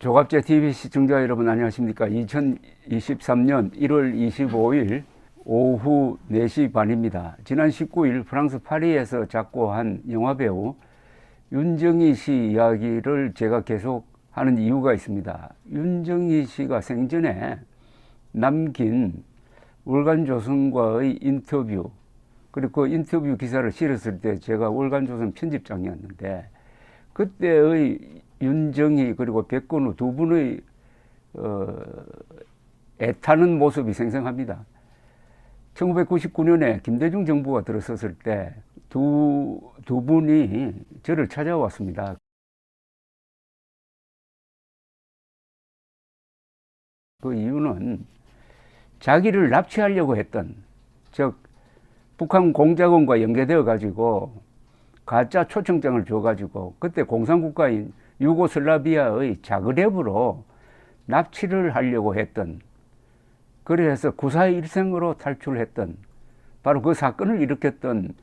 조갑제 TV 시청자 여러분 안녕하십니까. 2023년 1월 25일 오후 4시 반입니다. 지난 19일 프랑스 파리에서 작고한 영화배우 윤정희 씨 이야기를 제가 계속 하는 이유가 있습니다. 윤정희 씨가 생전에 남긴 월간조선과의 인터뷰, 그리고 그 인터뷰 기사를 실었을 때 제가 월간조선 편집장이었는데, 그때의 윤정희 그리고 백건우 두 분의 애타는 모습이 생생합니다. 1999년에 김대중 정부가 들어섰을 때 두 분이 저를 찾아왔습니다. 그 이유는 자기를 납치하려고 했던, 즉 북한 공작원과 연계되어 가지고 가짜 초청장을 줘 가지고 그때 공산국가인 유고슬라비아의 자그레브로 납치를 하려고 했던, 그래서 구사일생으로 탈출했던, 바로 그 사건을 일으켰던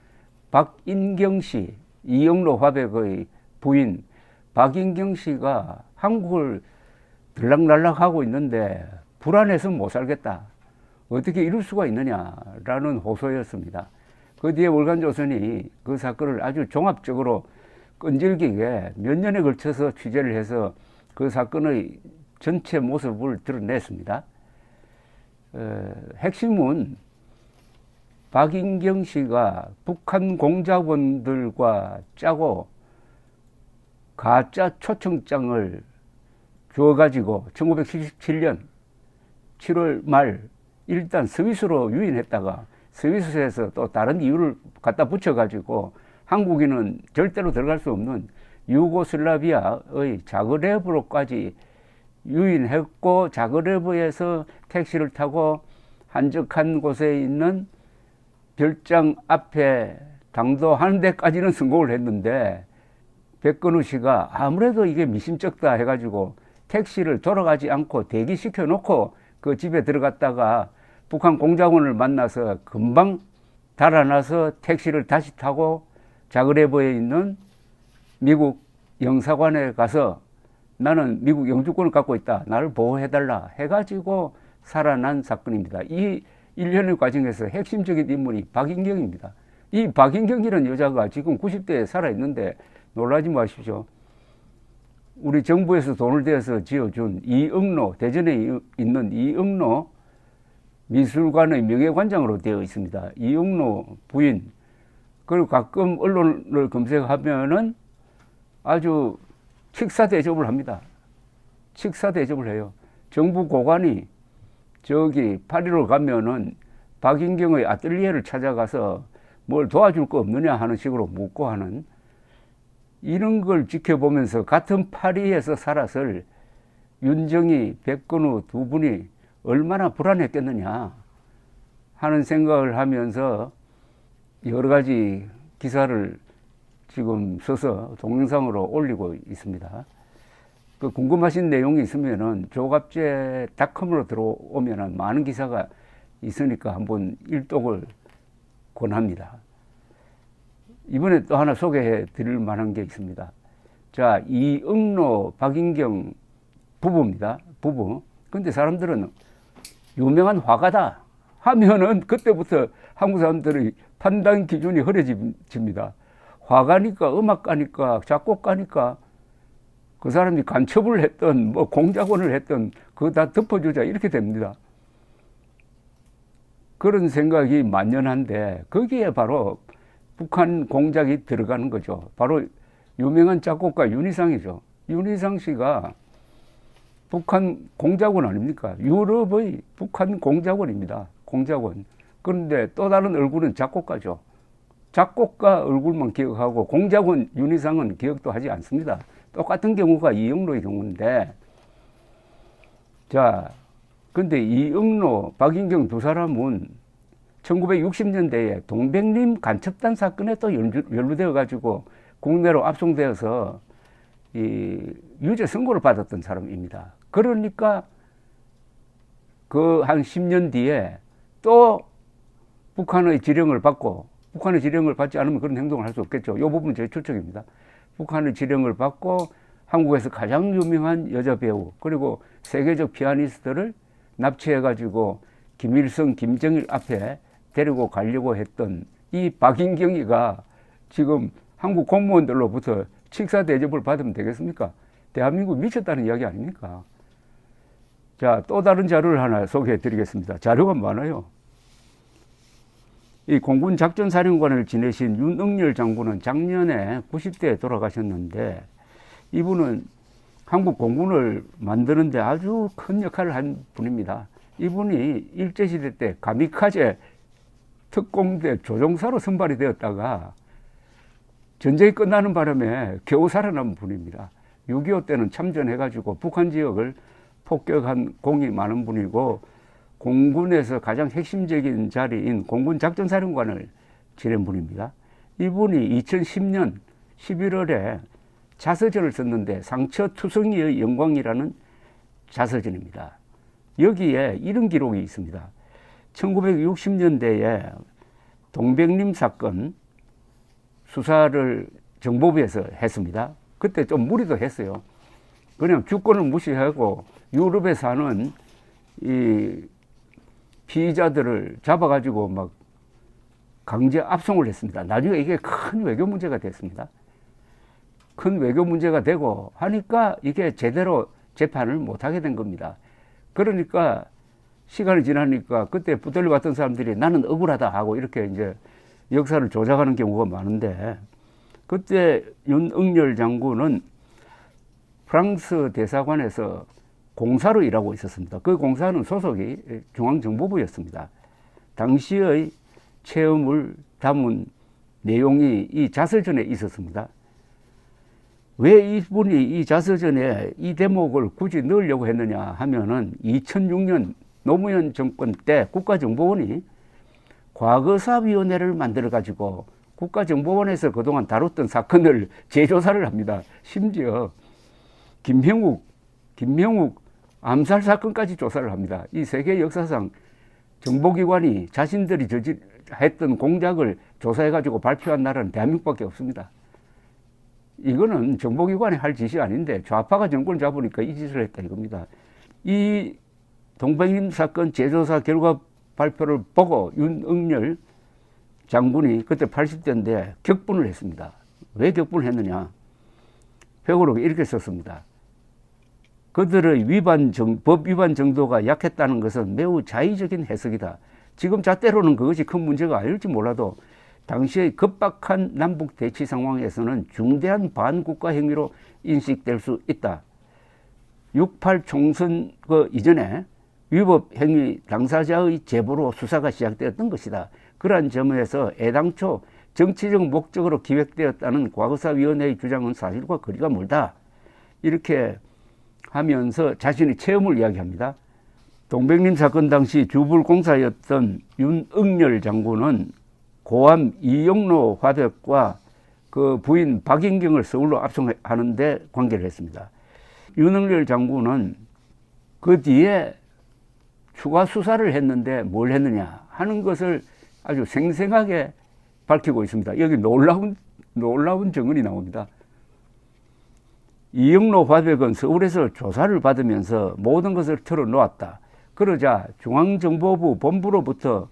박인경 씨, 이영로 화백의 부인 박인경 씨가 한국을 들락날락하고 있는데 불안해서 못 살겠다, 어떻게 이럴 수가 있느냐라는 호소였습니다. 그 뒤에 월간조선이 그 사건을 아주 종합적으로 끈질기게 몇 년에 걸쳐서 취재를 해서 그 사건의 전체 모습을 드러냈습니다. 핵심은 박인경 씨가 북한 공작원들과 짜고 가짜 초청장을 주어가지고 1977년 7월 말 일단 스위스로 유인했다가 스위스에서 또 다른 이유를 갖다 붙여가지고 한국인은 절대로 들어갈 수 없는 유고슬라비아의 자그레브로까지 유인했고, 자그레브에서 택시를 타고 한적한 곳에 있는 별장 앞에 당도하는 데까지는 성공을 했는데, 백건우 씨가 아무래도 이게 미심쩍다 해가지고 택시를 돌아가지 않고 대기시켜 놓고 그 집에 들어갔다가 북한 공작원을 만나서 금방 달아나서 택시를 다시 타고 자그레브에 있는 미국 영사관에 가서 나는 미국 영주권을 갖고 있다, 나를 보호해달라 해가지고 살아난 사건입니다. 이 일련의 과정에서 핵심적인 인물이 박인경입니다. 이 박인경이라는 여자가 지금 90대에 살아있는데 놀라지 마십시오. 우리 정부에서 돈을 대서 지어준 이응로, 대전에 있는 이응로 미술관의 명예관장으로 되어 있습니다. 이응로 부인. 그리고 가끔 언론을 검색하면은 아주 식사 대접을 합니다. 식사 대접을 해요. 정부 고관이 저기 파리로 가면은 박인경의 아뜰리에를 찾아가서 뭘 도와줄 거 없느냐 하는 식으로 묻고 하는, 이런 걸 지켜보면서 같은 파리에서 살았을 윤정희, 백건우 두 분이 얼마나 불안했겠느냐 하는 생각을 하면서 여러 가지 기사를 지금 써서 동영상으로 올리고 있습니다. 그 궁금하신 내용이 있으면은 조갑제닷컴으로 들어오면은 많은 기사가 있으니까 한번 일독을 권합니다. 이번에 또 하나 소개해 드릴 만한 게 있습니다. 자, 이응로 박인경 부부입니다. 부부. 근데 사람들은 유명한 화가다 하면은 그때부터 한국 사람들의 판단 기준이 흐려집니다. 화가니까, 음악가니까, 작곡가니까 그 사람이 간첩을 했던 뭐 공작원을 했던 그거 다 덮어주자 이렇게 됩니다. 그런 생각이 만연한데 거기에 바로 북한 공작이 들어가는 거죠. 바로 유명한 작곡가 윤희상이죠. 윤희상 씨가 북한 공작원 아닙니까? 유럽의 북한 공작원입니다. 공작원. 그런데 또 다른 얼굴은 작곡가죠. 작곡가 얼굴만 기억하고 공작원 윤희상은 기억도 하지 않습니다. 똑같은 경우가 이영로의 경우인데, 자, 근데 이영로, 박인경 두 사람은 1960년대에 동백림 간첩단 사건에 또 연루되어 가지고 국내로 압송되어서 이 유죄 선고를 받았던 사람입니다. 그러니까 그 한 10년 뒤에 또 북한의 지령을 받고, 북한의 지령을 받지 않으면 그런 행동을 할 수 없겠죠. 이 부분은 제 추측입니다. 북한의 지령을 받고 한국에서 가장 유명한 여자 배우 그리고 세계적 피아니스트를 납치해가지고 김일성, 김정일 앞에 데리고 가려고 했던 이 박인경이가 지금 한국 공무원들로부터 칙사 대접을 받으면 되겠습니까? 대한민국 미쳤다는 이야기 아닙니까? 자, 또 다른 자료를 하나 소개해 드리겠습니다. 자료가 많아요. 이 공군 작전사령관을 지내신 윤응열 장군은 작년에 90대에 돌아가셨는데 이분은 한국 공군을 만드는데 아주 큰 역할을 한 분입니다. 이분이 일제시대 때 가미카제 특공대 조종사로 선발이 되었다가 전쟁이 끝나는 바람에 겨우 살아남은 분입니다. 6.25 때는 참전해가지고 북한 지역을 폭격한 공이 많은 분이고 공군에서 가장 핵심적인 자리인 공군 작전사령관을 지낸 분입니다. 이분이 2010년 11월에 자서전을 썼는데 상처투성이의 영광이라는 자서전입니다. 여기에 이런 기록이 있습니다. 1960년대에 동백림 사건 수사를 정보부에서 했습니다. 그때 좀 무리도 했어요. 그냥 주권을 무시하고 유럽에 사는 이 피의자들을 잡아가지고 막 강제 압송을 했습니다. 나중에 이게 큰 외교 문제가 됐습니다. 큰 외교 문제가 되고 하니까 이게 제대로 재판을 못하게 된 겁니다. 그러니까 시간이 지나니까 그때 붙들려 왔던 사람들이 나는 억울하다 하고 이렇게 이제 역사를 조작하는 경우가 많은데 그때 윤응열 장군은 프랑스 대사관에서 공사로 일하고 있었습니다. 그 공사는 소속이 중앙정보부였습니다. 당시의 체험을 담은 내용이 이 자서전에 있었습니다. 왜 이분이 이 자서전에 이 대목을 굳이 넣으려고 했느냐 하면은 2006년 노무현 정권 때 국가정보원이 과거사위원회를 만들어가지고 국가정보원에서 그동안 다뤘던 사건을 재조사를 합니다. 심지어 김형욱 암살 사건까지 조사를 합니다. 이 세계 역사상 정보기관이 자신들이 했던 공작을 조사해가지고 발표한 나라는 대한민국밖에 없습니다. 이거는 정보기관이 할 짓이 아닌데 좌파가 정권을 잡으니까 이 짓을 했다 이겁니다. 이 동백림 사건 재조사 결과 발표를 보고 윤응열 장군이 그때 80대인데 격분을 했습니다. 왜 격분을 했느냐? 회고록 이렇게 썼습니다. 그들의 법 위반 정도가 약했다는 것은 매우 자의적인 해석이다. 지금 잣대로는 그것이 큰 문제가 아닐지 몰라도 당시의 급박한 남북 대치 상황에서는 중대한 반국가 행위로 인식될 수 있다. 6.8 총선 이전에 위법 행위 당사자의 제보로 수사가 시작되었던 것이다. 그러한 점에서 애당초 정치적 목적으로 기획되었다는 과거사위원회의 주장은 사실과 거리가 멀다. 이렇게 하면서 자신의 체험을 이야기합니다. 동백림 사건 당시 주불공사였던 윤응열 장군은 고암 이영로 화백과 그 부인 박인경을 서울로 압송하는데 관계를 했습니다. 윤응열 장군은 그 뒤에 추가 수사를 했는데 뭘 했느냐 하는 것을 아주 생생하게 밝히고 있습니다. 여기 놀라운 증언이 나옵니다. 이영로 화백은 서울에서 조사를 받으면서 모든 것을 털어놓았다. 그러자 중앙정보부 본부로부터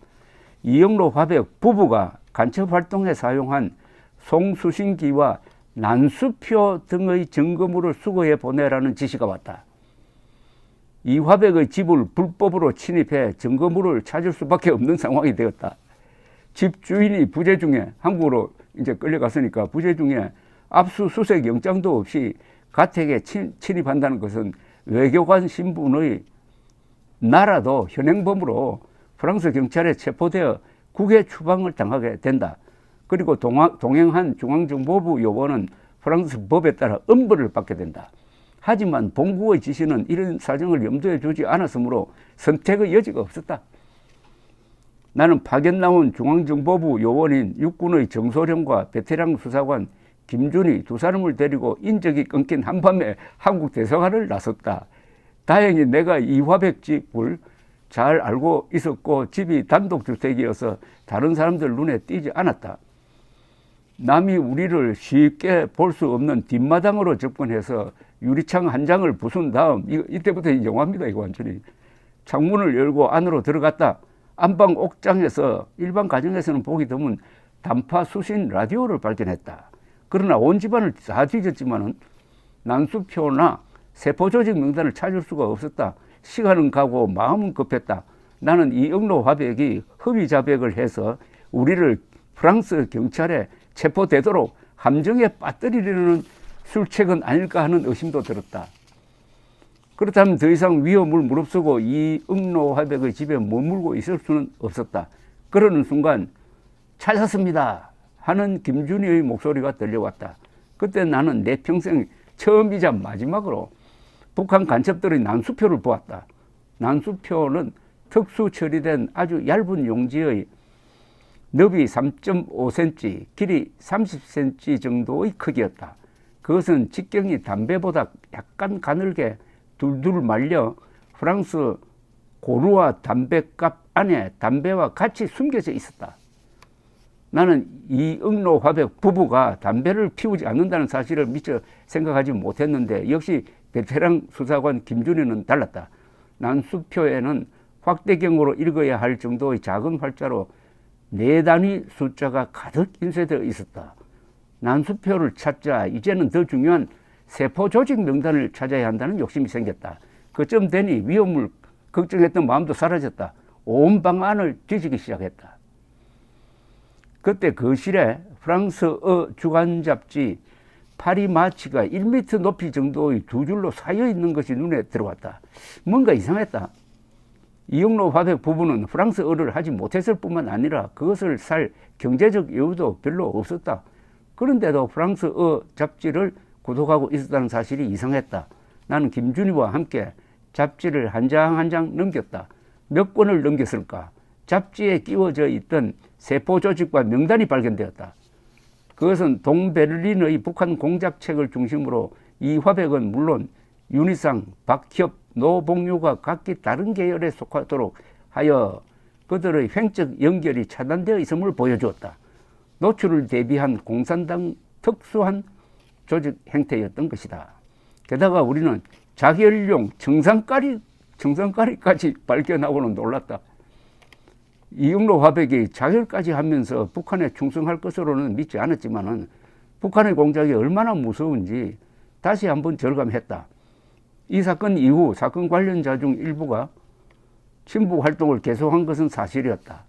이영로 화백 부부가 간첩 활동에 사용한 송수신기와 난수표 등의 증거물을 수거해 보내라는 지시가 왔다. 이 화백의 집을 불법으로 침입해 증거물을 찾을 수밖에 없는 상황이 되었다. 집 주인이 부재 중에 한국으로 이제 끌려갔으니까 부재 중에 압수수색 영장도 없이 가택에 침입한다는 것은 외교관 신분의 나라도 현행범으로 프랑스 경찰에 체포되어 국외 추방을 당하게 된다. 그리고 동행한 중앙정보부 요원은 프랑스 법에 따라 엄벌을 받게 된다. 하지만 본국의 지시는 이런 사정을 염두에 두지 않았으므로 선택의 여지가 없었다. 나는 파견 나온 중앙정보부 요원인 육군의 정소령과 베테랑 수사관 김준희 두 사람을 데리고 인적이 끊긴 한밤에 한국 대사관을 나섰다. 다행히 내가 이 화백 집을 잘 알고 있었고 집이 단독주택이어서 다른 사람들 눈에 띄지 않았다. 남이 우리를 쉽게 볼 수 없는 뒷마당으로 접근해서 유리창 한 장을 부순 다음, 이때부터 영화입니다. 이거 완전히. 창문을 열고 안으로 들어갔다. 안방 옥장에서 일반 가정에서는 보기 드문 단파 수신 라디오를 발견했다. 그러나 온 집안을 다 뒤졌지만은 난수표나 세포조직 명단을 찾을 수가 없었다. 시간은 가고 마음은 급했다. 나는 이응로 화백이 허위 자백을 해서 우리를 프랑스 경찰에 체포되도록 함정에 빠뜨리려는 술책은 아닐까 하는 의심도 들었다. 그렇다면 더 이상 위험을 무릅쓰고 이응로 화백의 집에 머물고 있을 수는 없었다. 그러는 순간 찾았습니다 하는 김준희의 목소리가 들려왔다. 그때 나는 내 평생 처음이자 마지막으로 북한 간첩들의 난수표를 보았다. 난수표는 특수 처리된 아주 얇은 용지의 너비 3.5cm, 길이 30cm 정도의 크기였다. 그것은 직경이 담배보다 약간 가늘게 둘둘 말려 프랑스 고루와 담배갑 안에 담배와 같이 숨겨져 있었다. 나는 이응로 화백 부부가 담배를 피우지 않는다는 사실을 미처 생각하지 못했는데 역시 베테랑 수사관 김준희는 달랐다. 난수표에는 확대경으로 읽어야 할 정도의 작은 활자로 4단위 숫자가 가득 인쇄되어 있었다. 난수표를 찾자 이제는 더 중요한 세포 조직 명단을 찾아야 한다는 욕심이 생겼다. 그쯤 되니 위험을 걱정했던 마음도 사라졌다. 온 방안을 뒤지기 시작했다. 그때 거실에 프랑스어 주간 잡지 파리마치가 1m 높이 정도의 두 줄로 쌓여 있는 것이 눈에 들어왔다. 뭔가 이상했다. 이응로 화백 부부는 프랑스어를 하지 못했을 뿐만 아니라 그것을 살 경제적 여유도 별로 없었다. 그런데도 프랑스어 잡지를 구독하고 있었다는 사실이 이상했다. 나는 김준희와 함께 잡지를 한 장 한 장 넘겼다. 몇 권을 넘겼을까? 잡지에 끼워져 있던 세포 조직과 명단이 발견되었다. 그것은 동베를린의 북한 공작책을 중심으로 이 화백은 물론 윤희상, 박협, 노봉유가 각기 다른 계열에 속하도록 하여 그들의 횡적 연결이 차단되어 있음을 보여주었다. 노출을 대비한 공산당 특수한 조직 행태였던 것이다. 게다가 우리는 자결용 정상가리까지 발견하고는 놀랐다. 이응로 화백이 자결까지 하면서 북한에 충성할 것으로는 믿지 않았지만은 북한의 공작이 얼마나 무서운지 다시 한번 절감했다. 이 사건 이후 사건 관련자 중 일부가 친북 활동을 계속한 것은 사실이었다.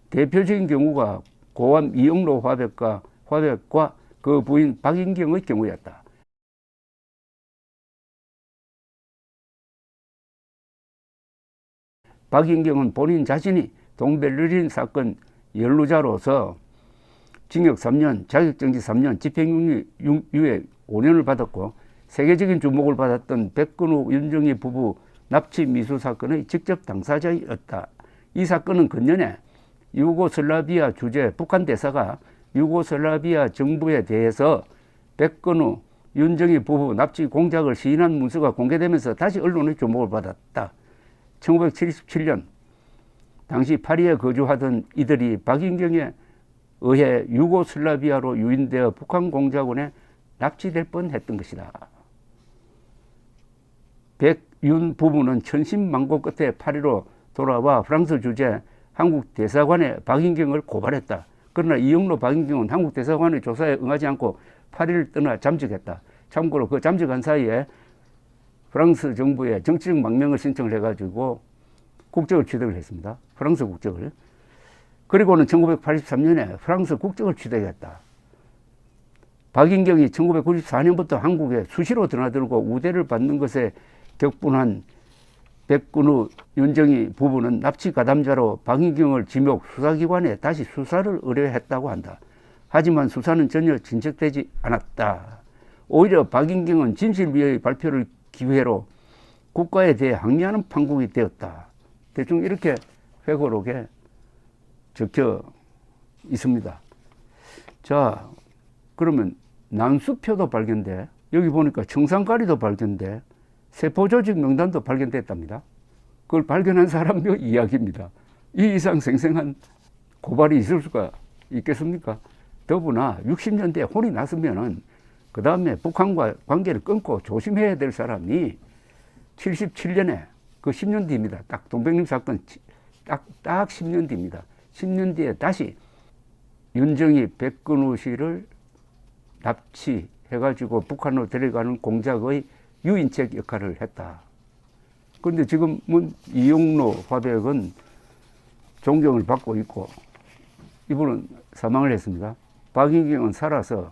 대표적인 경우가 고암 이응로 화백과 그 부인 박인경의 경우였다. 박인경은 본인 자신이 동베를린 사건 연루자로서 징역 3년, 자격정지 3년, 집행유예 5년을 받았고 세계적인 주목을 받았던 백근우, 윤정희 부부 납치 미수 사건의 직접 당사자였다. 이 사건은 근년에 유고슬라비아 주재 북한 대사가 유고슬라비아 정부에 대해서 백근우, 윤정희 부부 납치 공작을 시인한 문서가 공개되면서 다시 언론의 주목을 받았다. 1977년 당시 파리에 거주하던 이들이 박인경에 의해 유고슬라비아로 유인되어 북한 공작원에 납치될 뻔했던 것이다. 백윤 부부는 천신만고 끝에 파리로 돌아와 프랑스 주재 한국 대사관에 박인경을 고발했다. 그러나 이응로 박인경은 한국 대사관의 조사에 응하지 않고 파리를 떠나 잠적했다. 참고로 그 잠적한 사이에 프랑스 정부에 정치적 망명을 신청을 해가지고 국적을 취득을 했습니다. 프랑스 국적을. 그리고는 1983년에 프랑스 국적을 취득했다. 박인경이 1994년부터 한국에 수시로 드나들고 우대를 받는 것에 격분한 백근우, 윤정희 부부는 납치 가담자로 박인경을 지목 수사기관에 다시 수사를 의뢰했다고 한다. 하지만 수사는 전혀 진척되지 않았다. 오히려 박인경은 진실위의 발표를 기회로 국가에 대해 항의하는 판국이 되었다. 대충 이렇게 회고록에 적혀 있습니다. 자, 그러면 난수표도 발견돼, 여기 보니까 청산가리도 발견돼, 세포조직 명단도 발견됐답니다. 그걸 발견한 사람의 이야기입니다. 이 이상 생생한 고발이 있을 수가 있겠습니까? 더구나 60년대에 혼이 났으면은 그 다음에 북한과 관계를 끊고 조심해야 될 사람이 77년에 그 10년 뒤입니다. 딱 동백림 사건 딱 10년 뒤입니다. 10년 뒤에 다시 윤정이 백근우 씨를 납치해가지고 북한으로 데려가는 공작의 유인책 역할을 했다. 그런데 지금은 이용로 화백은 존경을 받고 있고 이분은 사망을 했습니다. 박인경은 살아서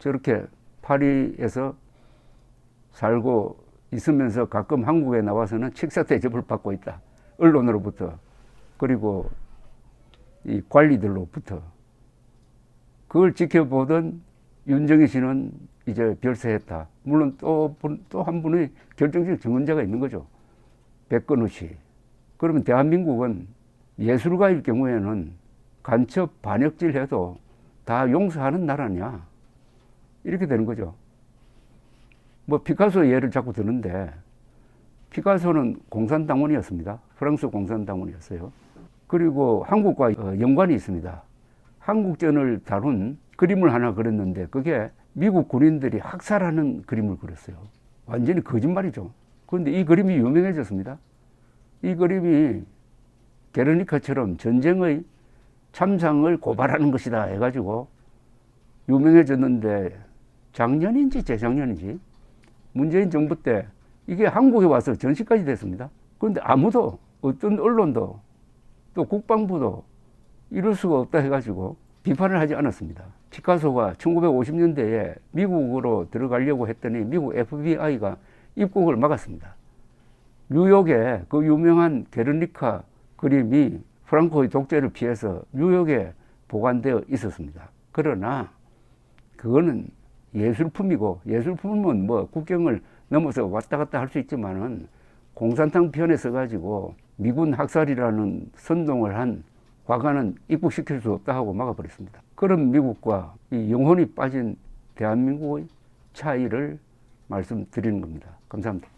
저렇게 파리에서 살고 있으면서 가끔 한국에 나와서는 칙사 대접을 받고 있다. 언론으로부터 그리고 이 관리들로부터. 그걸 지켜보던 윤정희 씨는 이제 별세했다. 물론 또 한 분의 결정적 증언자가 있는 거죠. 백건우 씨. 그러면 대한민국은 예술가일 경우에는 간첩 반역질 해도 다 용서하는 나라냐. 이렇게 되는 거죠. 뭐 피카소 예를 자꾸 드는데 피카소는 공산당원이었습니다. 프랑스 공산당원이었어요. 그리고 한국과 연관이 있습니다. 한국전을 다룬 그림을 하나 그렸는데 그게 미국 군인들이 학살하는 그림을 그렸어요. 완전히 거짓말이죠. 그런데 이 그림이 유명해졌습니다. 이 그림이 게르니카처럼 전쟁의 참상을 고발하는 것이다 해가지고 유명해졌는데 작년인지 재작년인지 문재인 정부 때 이게 한국에 와서 전시까지 됐습니다. 그런데 아무도 어떤 언론도 또 국방부도 이럴 수가 없다 해가지고 비판을 하지 않았습니다. 피카소가 1950년대에 미국으로 들어가려고 했더니 미국 FBI가 입국을 막았습니다. 뉴욕에 그 유명한 게르니카 그림이 프랑코의 독재를 피해서 뉴욕에 보관되어 있었습니다. 그러나 그거는 예술품이고 예술품은 뭐 국경을 넘어서 왔다 갔다 할 수 있지만은 공산당 편에 서가지고 미군 학살이라는 선동을 한 화가는 입국시킬 수 없다 하고 막아버렸습니다. 그런 미국과 이 영혼이 빠진 대한민국의 차이를 말씀드리는 겁니다. 감사합니다.